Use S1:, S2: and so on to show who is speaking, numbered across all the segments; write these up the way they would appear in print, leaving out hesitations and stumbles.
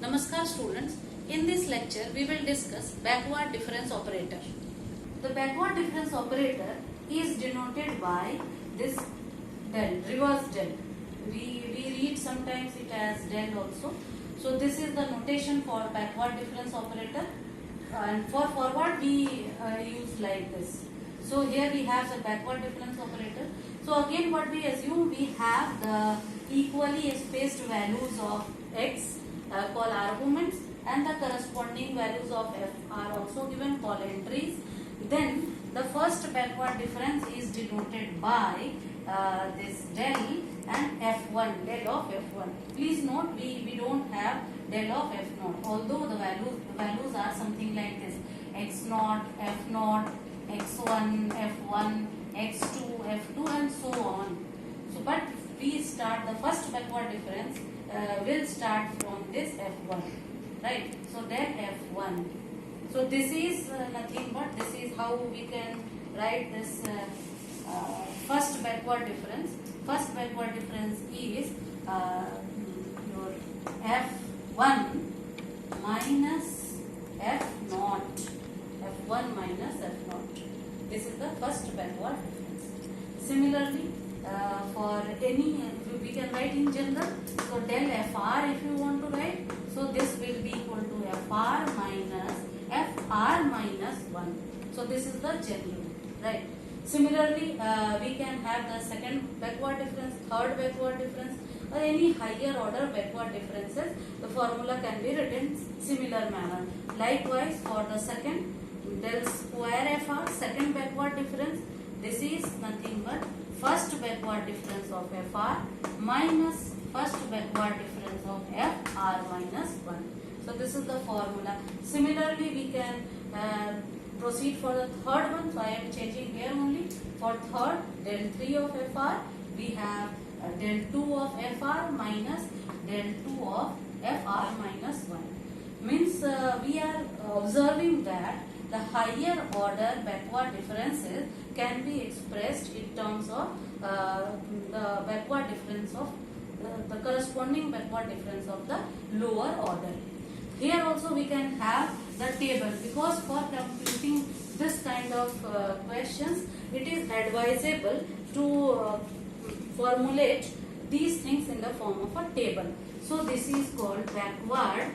S1: Namaskar students, in this lecture we will discuss backward difference operator. The backward difference operator is denoted by this del, reverse del. We read sometimes it as del also. So this is the notation for backward difference operator, and for forward we use like this. So here we have the backward difference operator. So again what we assume, we have the equally spaced values of x called arguments, and the corresponding values of f are also given, called entries. Then the first backward difference is denoted by this del and f1, del of f1. Please note we don't have del of f0, although the values are something like this: x0, f0, x1, f1, x2, f2 and so on. So but we start the first backward difference will start from this f1, right? So del f1. So this is nothing but this is how we can write this first backward difference. First backward difference is your f1 minus f0. f1 minus f0. This is the first backward difference. Similarly, for any, we can write in general. So del fr if you want to write, so this will be equal to fr minus 1. So this is the general, right? Similarly, we can have the second backward difference, third backward difference, or any higher order backward differences. The formula can be written similar manner. Likewise, for the second, del square fr, second backward difference, this is nothing but first backward difference of fr minus first backward difference of fr minus 1. So this is the formula. Similarly, we can proceed for the third one. So I am changing here only. For third, del 3 of fr, we have del 2 of fr minus del 2 of fr minus 1. Means we are observing that the higher order backward differences can be expressed in terms of the backward difference of the corresponding backward difference of the lower order. Here also we can have the table, because for computing this kind of questions, it is advisable to formulate these things in the form of a table. So this is called backward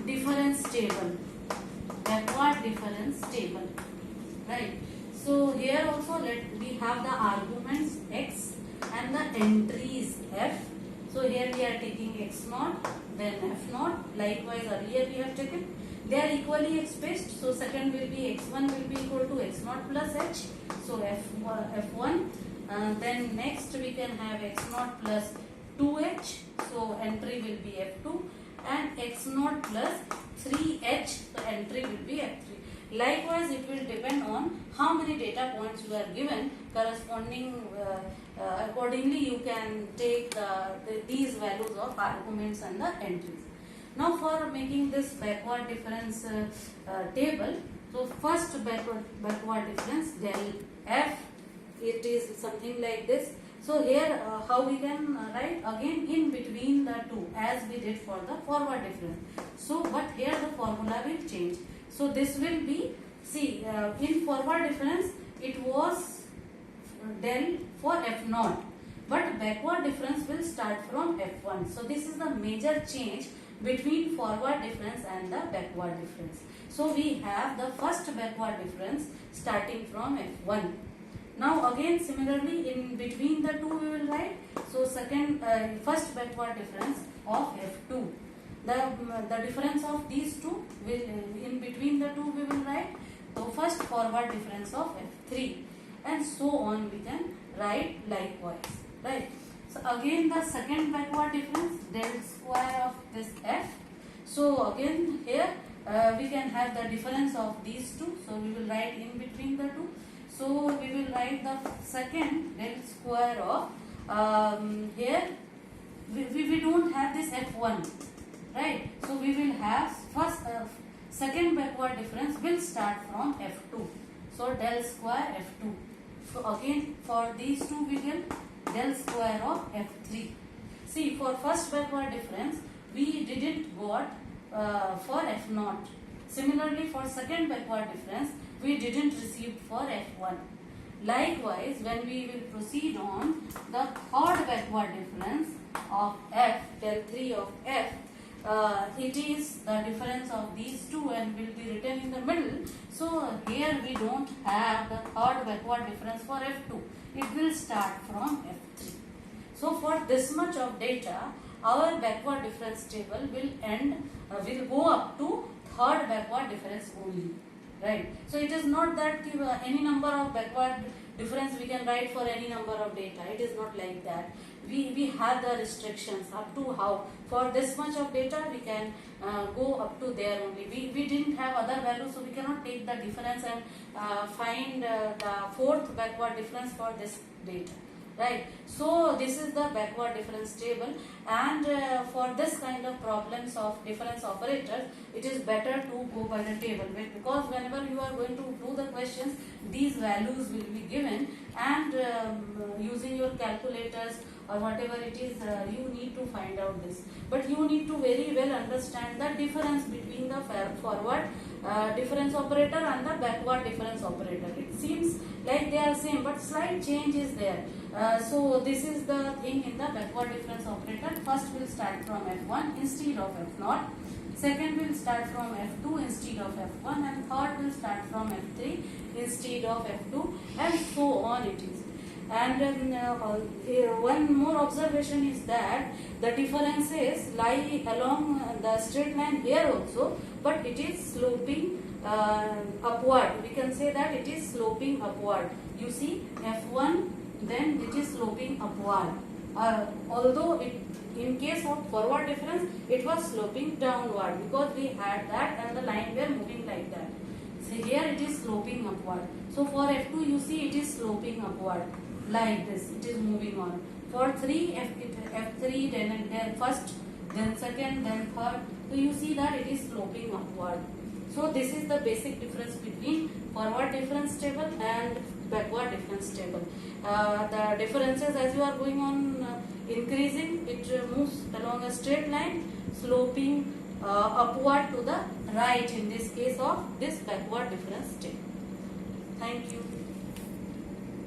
S1: difference table. Backward difference table, right? So here also we have the arguments x and the entries f. So here we are taking x0, then f0. Likewise, earlier we have taken. They are equally spaced. So second will be x1 will be equal to x0 plus h. So f1. Then next we can have x0 plus 2h. So entry will be f2. And x0 plus 3h, so entry will be f3. Likewise, it will depend on how many data points you are given. Corresponding, accordingly you can take these values of arguments and the entries. Now for making this backward difference table, so first backward difference del f, it is something like this. So here how we can write, again in between the two, as we did for the forward difference. So but here the formula will change. So this will be, see, in forward difference it was del for f0, but backward difference will start from f1. So this is the major change between forward difference and the backward difference. So we have the first backward difference starting from f1. Now again similarly in between the two we will write. So first backward difference of f2. The difference of these two will, in between the two we will write. So first forward difference of f3, and so on we can write likewise, right? So again the second backward difference, del square of this f. So again here we can have the difference of these two. So we will write in between the two. So we will write the second del square of here we don't have this f1, right? So we will have first second backward difference will start from f2. So del square f2. So again for these two we will del square of f3. See, for first backward difference, we didn't got for F0. Similarly, for second backward difference, we didn't receive for F1. Likewise, when we will proceed on the third backward difference of F, del 3 of F, it is the difference of these two and will be written in the middle. So here we don't have the third backward difference for F2. It will start from F3. So for this much of data, our backward difference table will will go up to third backward difference only, right? So it is not that any number of backward difference we can write for any number of data. It is not like that. We have the restrictions up to how for this much of data we can go up to there only. We didn't have other values, so we cannot take the difference and find the fourth backward difference for this data. Right, so this is the backward difference table, and for this kind of problems of difference operators, it is better to go by the table, because whenever you are going to do the questions, these values will be given, and using your calculators or whatever it is, you need to find out this. But you need to very well understand the difference between the forward difference operator and the backward difference operator. It seems like they are same, but slight change is there. So this is the thing in the backward difference operator. First will start from F1 instead of F0. Second will start from F2 instead of F1, and third will start from F3 instead of F2, and so on it is. And one more observation is that the differences lie along the straight line here also, but it is sloping upward. We can say that it is sloping upward. You see F1, then it is sloping upward. Although in case of forward difference, it was sloping downward, because we had that and the line were moving like that. So here it is sloping upward. So for F2, you see it is sloping upward like this. It is moving on. For F3, then first, then second, then third. So you see that it is sloping upward. So this is the basic difference between forward difference table and backward difference table. The differences, as you are going on increasing, it moves along a straight line, sloping upward to the right in this case of this backward difference table. Thank you.